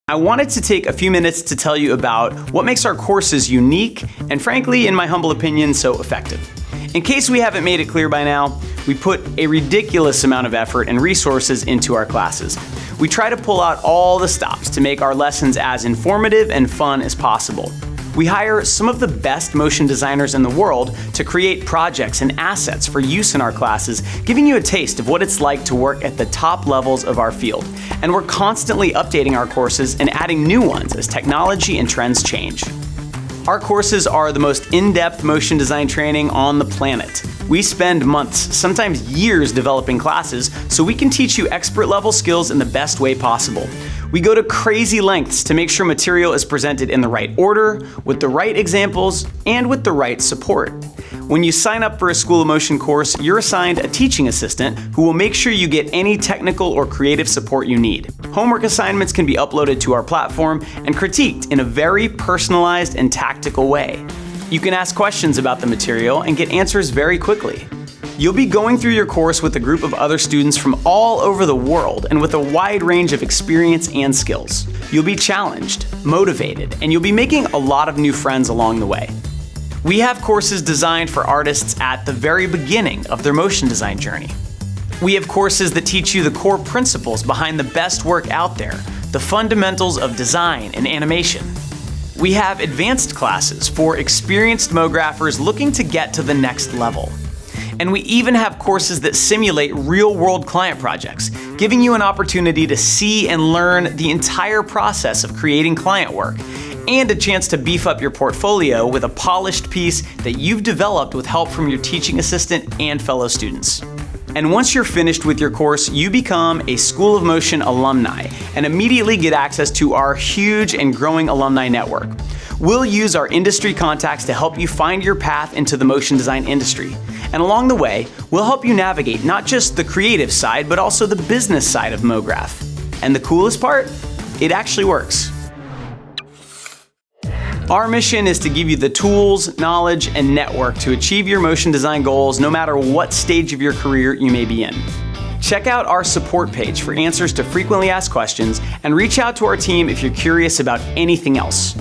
I wanted to take a few minutes to tell you about what makes our courses unique and, frankly, in my humble opinion, so effective. In case we haven't made it clear by now, we put a ridiculous amount of effort and resources into our classes. We try to pull out all the stops to make our lessons as informative and fun as possible. We hire some of the best motion designers in the world to create projects and assets for use in our classes, giving you a taste of what it's like to work at the top levels of our field. And we're constantly updating our courses and adding new ones as technology and trends change. Our courses are the most in-depth motion design training on the planet. We spend months, sometimes years, developing classes so we can teach you expert-level skills in the best way possible. We go to crazy lengths to make sure material is presented in the right order, with the right examples, and with the right support. When you sign up for a School of Motion course, you're assigned a teaching assistant who will make sure you get any technical or creative support you need. Homework assignments can be uploaded to our platform and critiqued in a very personalized and tactical way. You can ask questions about the material and get answers very quickly. You'll be going through your course with a group of other students from all over the world and with a wide range of experience and skills. You'll be challenged, motivated, and you'll be making a lot of new friends along the way. We have courses designed for artists at the very beginning of their motion design journey. We have courses that teach you the core principles behind the best work out there, the fundamentals of design and animation. We have advanced classes for experienced mographers looking to get to the next level. And we even have courses that simulate real-world client projects, giving you an opportunity to see and learn the entire process of creating client work, and a chance to beef up your portfolio with a polished piece that you've developed with help from your teaching assistant and fellow students. And once you're finished with your course, you become a School of Motion alumni and immediately get access to our huge and growing alumni network. We'll use our industry contacts to help you find your path into the motion design industry. And along the way, we'll help you navigate not just the creative side, but also the business side of MoGraph. And the coolest part? It actually works. Our mission is to give you the tools, knowledge, and network to achieve your motion design goals no matter what stage of your career you may be in. Check out our support page for answers to frequently asked questions and reach out to our team if you're curious about anything else.